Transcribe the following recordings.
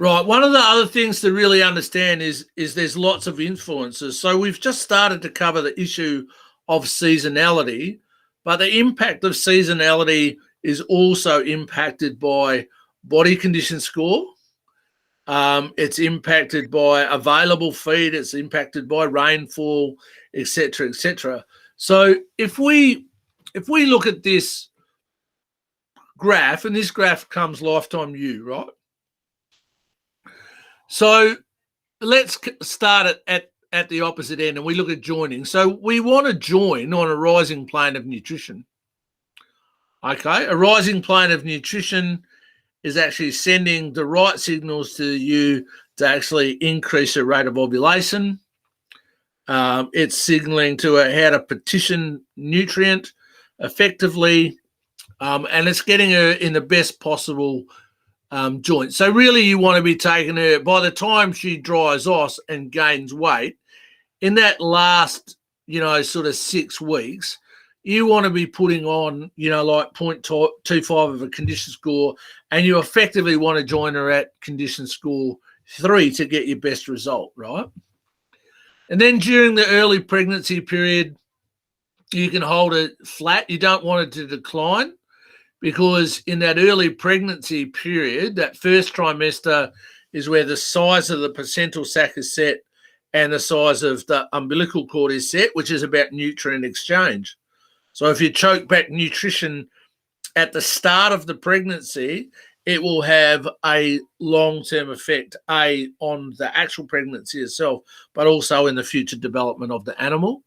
Right. One of the other things to really understand is there's lots of influences. So we've just started to cover the issue of seasonality, but the impact of seasonality is also impacted by body condition score. It's impacted by available feed. It's impacted by rainfall, etc., etc. So if we look at this graph, and this graph comes lifetime ewe, right? So let's start at the opposite end, and we look at joining. So we want to join on a rising plane of nutrition. Okay, a rising plane of nutrition is actually sending the right signals to you to actually increase the rate of ovulation. It's signaling to her how to partition nutrient effectively, and it's getting her in the best possible joint. So really you want to be taking her, by the time she dries off and gains weight, in that last, sort of 6 weeks, you want to be putting on, like 0.25 of a condition score, and you effectively want to join her at condition score 3 to get your best result, right? And then during the early pregnancy period, you can hold it flat. You don't want it to decline, because in that early pregnancy period, that first trimester is where the size of the placental sac is set and the size of the umbilical cord is set, which is about nutrient exchange. So if you choke back nutrition at the start of the pregnancy, it will have a long-term effect, on the actual pregnancy itself, but also in the future development of the animal.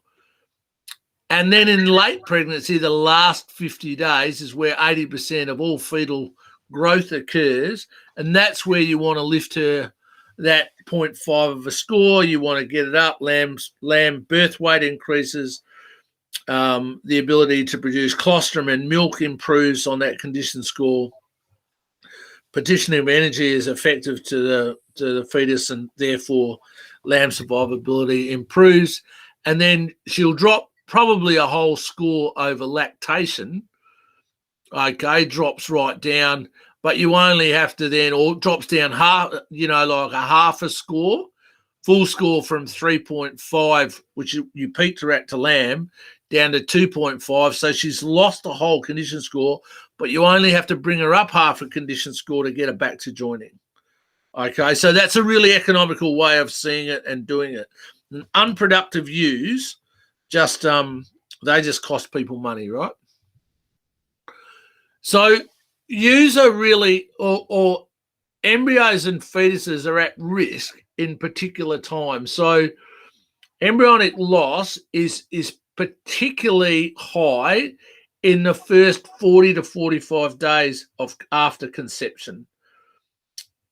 And then in late pregnancy, the last 50 days is where 80% of all fetal growth occurs, and that's where you want to lift her that 0.5 of a score. You want to get it up. Lamb birth weight increases. The ability to produce colostrum and milk improves on that condition score. Partitioning of energy is effective to the fetus, and therefore lamb survivability improves. And then she'll drop probably a whole score over lactation. Okay, drops right down, but you only have to then, or drops down half, like a half a score, full score from 3.5, which you peaked her at to lamb, down to 2.5. So she's lost a whole condition score, but you only have to bring her up half a condition score to get her back to joining. Okay, so that's a really economical way of seeing it and doing it. And unproductive ewes, they just cost people money, right? So ewes are really, or embryos and fetuses are at risk in particular times. So embryonic loss is particularly high in the first 40 to 45 days after conception.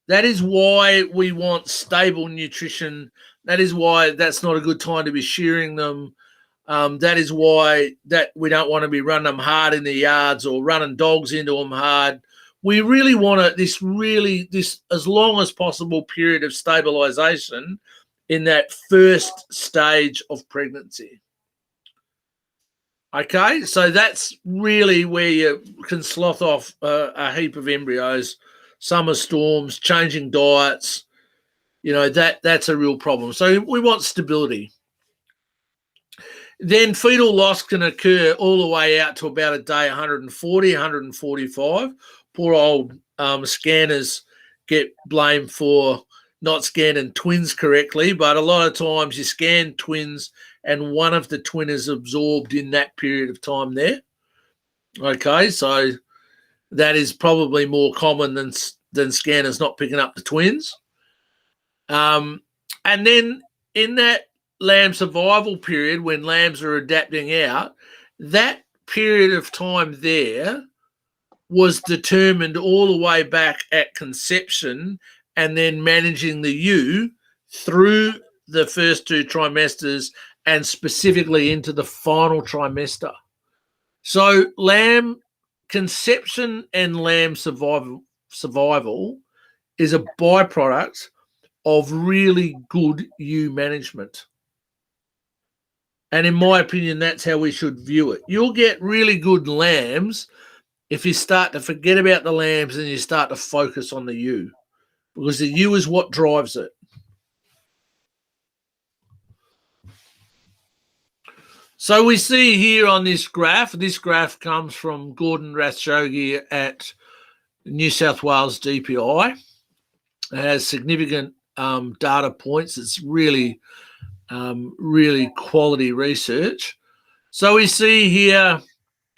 That is why we want stable nutrition. That is why that's not a good time to be shearing them. That is why that we don't want to be running them hard in the yards or running dogs into them hard. We really want this as long as possible period of stabilization in that first stage of pregnancy. Okay, so that's really where you can slough off a heap of embryos, summer storms, changing diets. That's a real problem. So we want stability. Then fetal loss can occur all the way out to about a day 140, 145. Poor old scanners get blamed for not scanning twins correctly, but a lot of times you scan twins and one of the twin is absorbed in that period of time there. Okay, so that is probably more common than scanners not picking up the twins. And then in that lamb survival period, when lambs are adapting out, that period of time there was determined all the way back at conception and then managing the ewe through the first 2 trimesters and specifically into the final trimester. So lamb conception and lamb survival is a byproduct of really good ewe management. And in my opinion, that's how we should view it. You'll get really good lambs if you start to forget about the lambs and you start to focus on the ewe. because the ewe is what drives it. So we see here on this graph comes from Gordon Rathjogi at New South Wales DPI. It has significant data points. It's really, really quality research. So we see here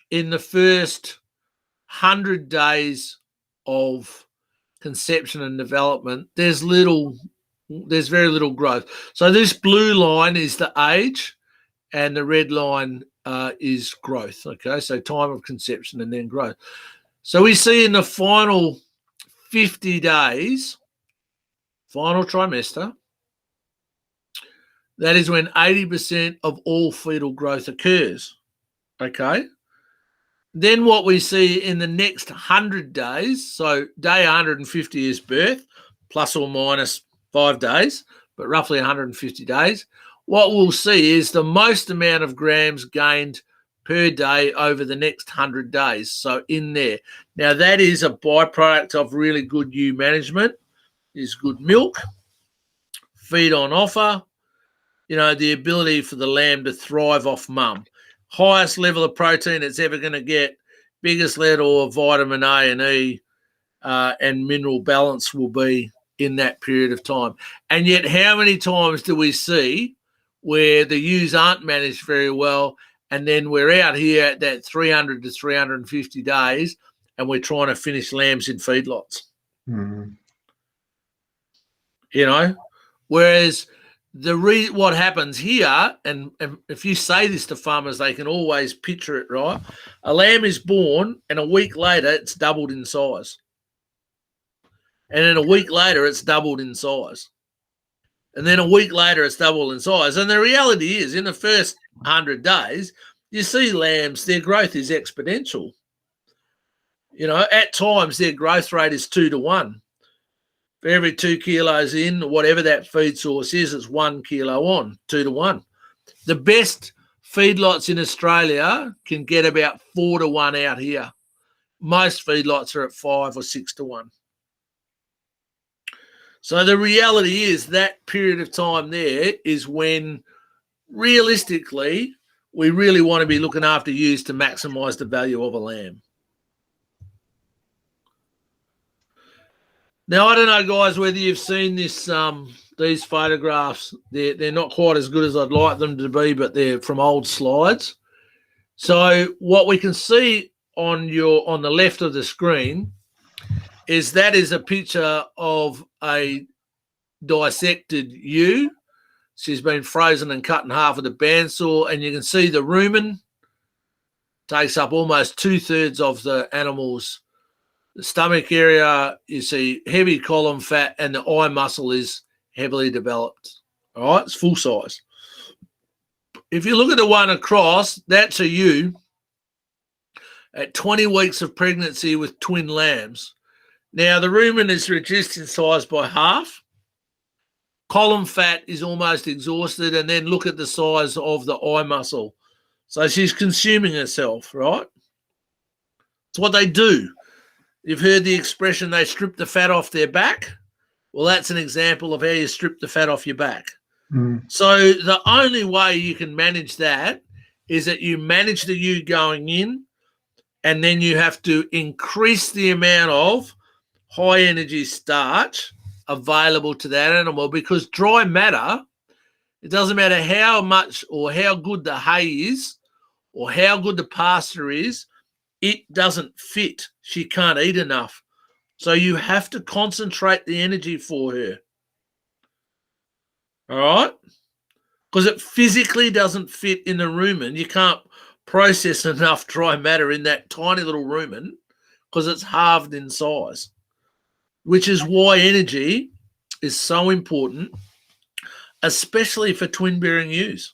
in the first 100 days of conception and development, there's very little growth. So this blue line is the age, and the red line is growth. Okay, so time of conception and then growth. So we see in the final 50 days, final trimester, that is when 80% of all fetal growth occurs. Okay. Then what we see in the next 100 days, so day 150 is birth, plus or minus 5 days, but roughly 150 days. What we'll see is the most amount of grams gained per day over the next 100 days. So in there. Now, that is a byproduct of really good ewe management, is good milk, feed on offer, the ability for the lamb to thrive off mum. Highest level of protein it's ever going to get, biggest level of vitamin A and E and mineral balance will be in that period of time. And yet how many times do we see where the ewes aren't managed very well, and then we're out here at that 300 to 350 days and we're trying to finish lambs in feedlots? Whereas what happens here, and if you say this to farmers, they can always picture it, right? A lamb is born and a week later it's doubled in size. And then a week later it's doubled in size. And then a week later it's doubled in size. And the reality is, in the first 100 days, you see lambs, their growth is exponential. At times their growth rate is 2 to 1. For every 2 kilos in, whatever that feed source is, it's 1 kilo on, 2 to 1. The best feedlots in Australia can get about 4 to 1 out here. Most feedlots are at 5 or 6 to 1. So the reality is that period of time there is when realistically we really want to be looking after ewes to maximise the value of a lamb. Now, I don't know, guys, whether you've seen this, these photographs. They're not quite as good as I'd like them to be, but they're from old slides. So what we can see on the left of the screen is that is a picture of a dissected ewe. She's been frozen and cut in half with a bandsaw, and you can see the rumen takes up almost 2/3 of the animal's stomach area. You see heavy column fat, and the eye muscle is heavily developed. All right, it's full size. If you look at the one across, that's a ewe at 20 weeks of pregnancy with twin lambs. Now, the rumen is reduced in size by half. Column fat is almost exhausted, and then look at the size of the eye muscle. So she's consuming herself, right? It's what they do. You've heard the expression, they strip the fat off their back. Well, that's an example of how you strip the fat off your back. So the only way you can manage that is that you manage the ewe going in, and then you have to increase the amount of high energy starch available to that animal, because dry matter, it doesn't matter how much or how good the hay is or how good the pasture is, it doesn't fit. She can't eat enough. So you have to concentrate the energy for her. All right? Because it physically doesn't fit in the rumen. You can't process enough dry matter in that tiny little rumen because it's halved in size, which is why energy is so important, especially for twin-bearing ewes.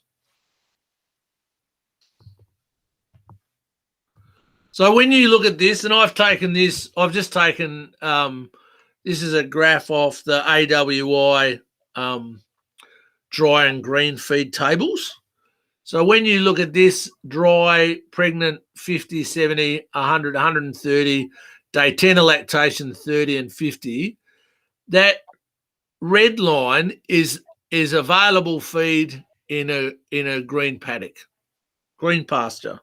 So when you look at this, and I've just taken, this is a graph off the AWI dry and green feed tables. So when you look at this dry, pregnant, 50, 70, 100, 130, day 10 of lactation, 30 and 50, that red line is available feed in a green paddock, green pasture.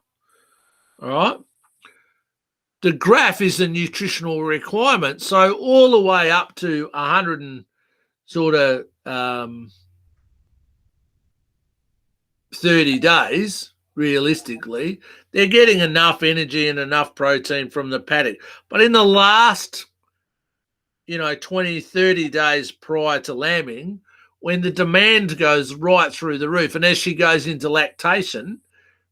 All right. The graph is the nutritional requirement. So all the way up to 100 and sort of 30 days, realistically, they're getting enough energy and enough protein from the paddock. But in the last, 20, 30 days prior to lambing, when the demand goes right through the roof, and as she goes into lactation,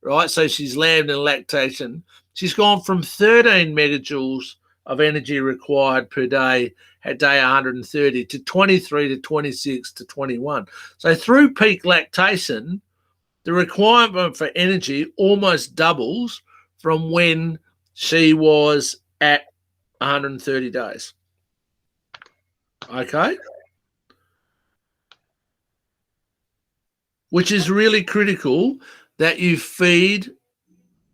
right, so she's lambed in lactation, she's gone from 13 megajoules of energy required per day at day 130 to 23 to 26 to 21. So through peak lactation, the requirement for energy almost doubles from when she was at 130 days. Okay? Which is really critical that you feed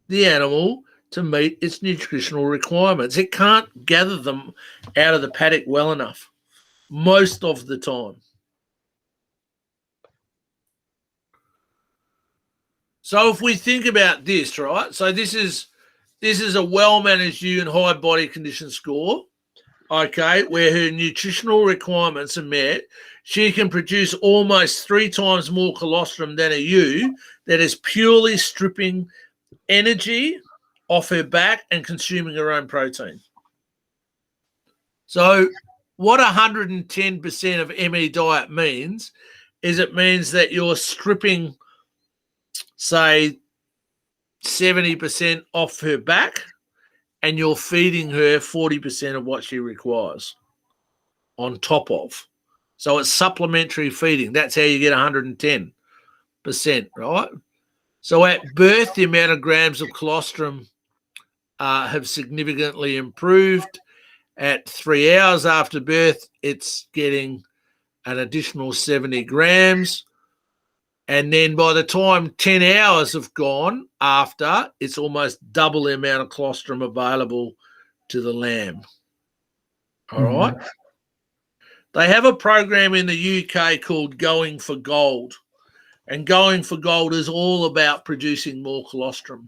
the animal to meet its nutritional requirements. It can't gather them out of the paddock well enough most of the time. So if we think about this, right? So this is a well-managed ewe and high body condition score, okay, where her nutritional requirements are met. She can produce almost 3 times more colostrum than a ewe that is purely stripping energy off her back and consuming her own protein. So what 110% of ME diet means is it means that you're stripping, say, 70% off her back and you're feeding her 40% of what she requires on top of. So it's supplementary feeding. That's how you get 110%, right? So at birth, the amount of grams of colostrum have significantly improved. At 3 hours after birth, it's getting an additional 70 grams. And then by the time 10 hours have gone after, it's almost double the amount of colostrum available to the lamb. All right. They have a program in the UK called Going for Gold. And Going for Gold is all about producing more colostrum.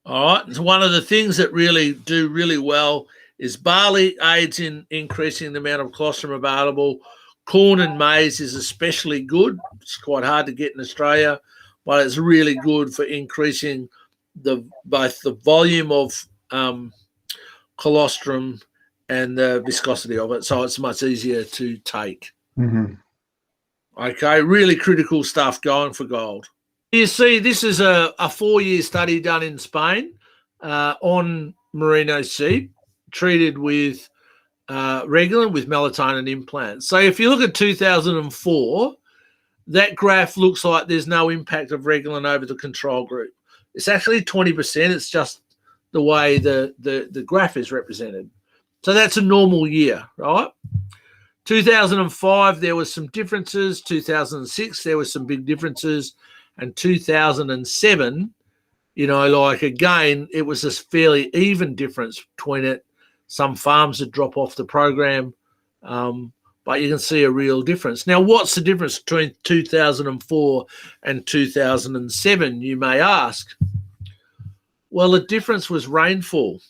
All right. So one of the things that really do really well is barley aids in increasing the amount of colostrum available. Corn and maize is especially good. It's quite hard to get in Australia, but it's really good for increasing both the volume of colostrum and the viscosity of it, so it's much easier to take. Okay, really critical stuff. Going for Gold. You see, this is a 4-year study done in Spain on merino sheep treated with Regulin with melatonin implants. So if you look at 2004, that graph looks like there's no impact of Regulin over the control group. It's actually 20%. It's just the way the graph is represented. So that's a normal year, right? 2005, there was some differences. 2006, there was some big differences. And 2007, again, it was a fairly even difference between it. Some farms would drop off the program, but you can see a real difference. Now, what's the difference between 2004 and 2007, you may ask? Well, the difference was rainfall.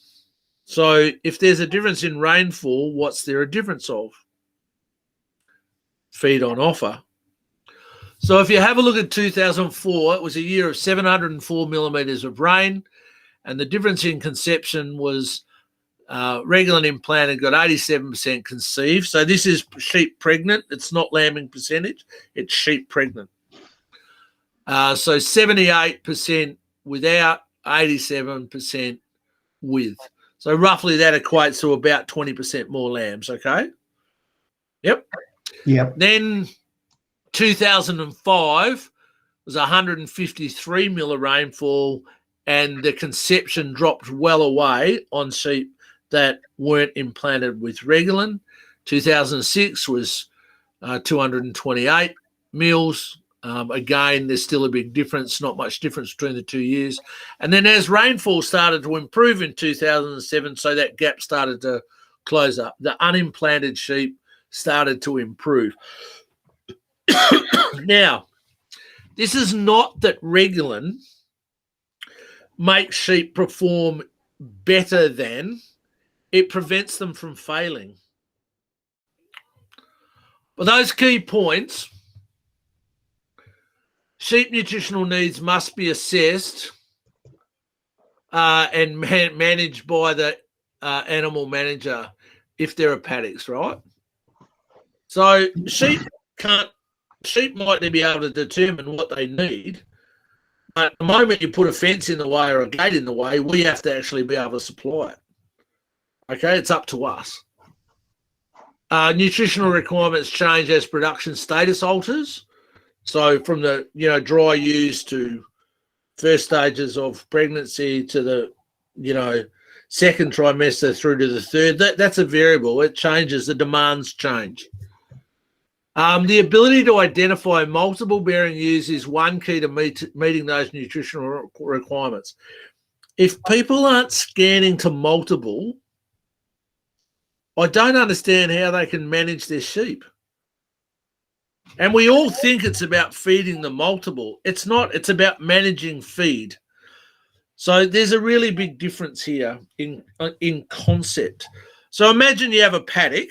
So if there's a difference in rainfall, what's there a difference of? Feed on offer. So if you have a look at 2004, it was a year of 704 millimetres of rain, and the difference in conception was Regulin implanted got 87% conceived. So this is sheep pregnant. It's not lambing percentage. It's sheep pregnant. So 78% without, 87% with. So roughly that equates to about 20% more lambs, okay? Yep. Then 2005 was 153 mil of rainfall, and the conception dropped well away on sheep that weren't implanted with Regulin. 2006 was 228 mils. Again, there's still a big difference, not much difference between the 2 years. And then as rainfall started to improve in 2007, so that gap started to close up. The unimplanted sheep started to improve. Now, this is not that Regulin makes sheep perform better than, it prevents them from failing. But those key points, sheep nutritional needs must be assessed and managed by the animal manager if there are paddocks, right? So sheep might be able to determine what they need, but the moment you put a fence in the way or a gate in the way, we have to actually be able to supply it. Okay, it's up to us. Nutritional requirements change as production status alters. So from the dry ewes to first stages of pregnancy to the second trimester through to the third, that's a variable. It changes. The demands change. The ability to identify multiple bearing ewes is one key to meeting those nutritional requirements. If people aren't scanning to multiple, I don't understand how they can manage their sheep. And we all think it's about feeding the multiple. It's not. It's about managing feed. So there's a really big difference here in concept. So imagine you have a paddock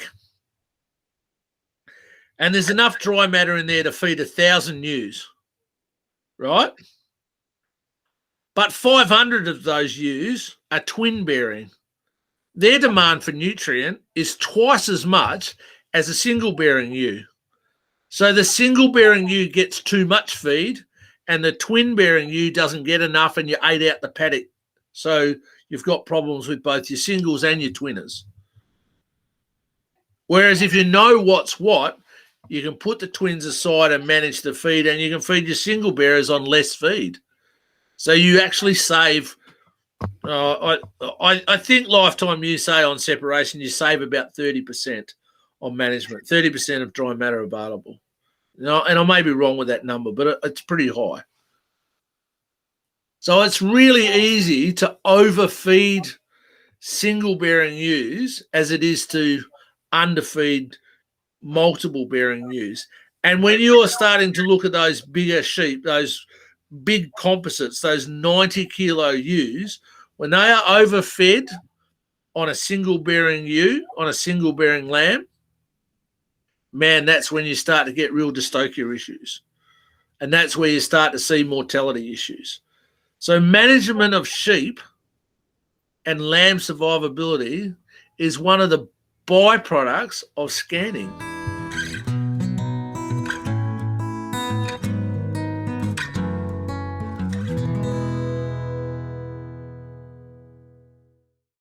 and there's enough dry matter in there to feed 1,000 ewes, right? But 500 of those ewes are twin bearing. Their demand for nutrient is twice as much as a single bearing ewe. So the single bearing ewe gets too much feed and the twin bearing ewe doesn't get enough and you ate out the paddock. So you've got problems with both your singles and your twinners. Whereas if you know what's what, you can put the twins aside and manage the feed, and you can feed your single bearers on less feed. So you actually save, I think lifetime you say on separation, you save about 30% on management, 30% of dry matter available. And I may be wrong with that number, but it's pretty high. So it's really easy to overfeed single bearing ewes as it is to underfeed multiple bearing ewes. And when you're starting to look at those bigger sheep, those big composites, those 90 kilo ewes, when they are overfed on a single bearing ewe, on a single bearing lamb, man, that's when you start to get real dystocia issues. And that's where you start to see mortality issues. So management of sheep and lamb survivability is one of the byproducts of scanning.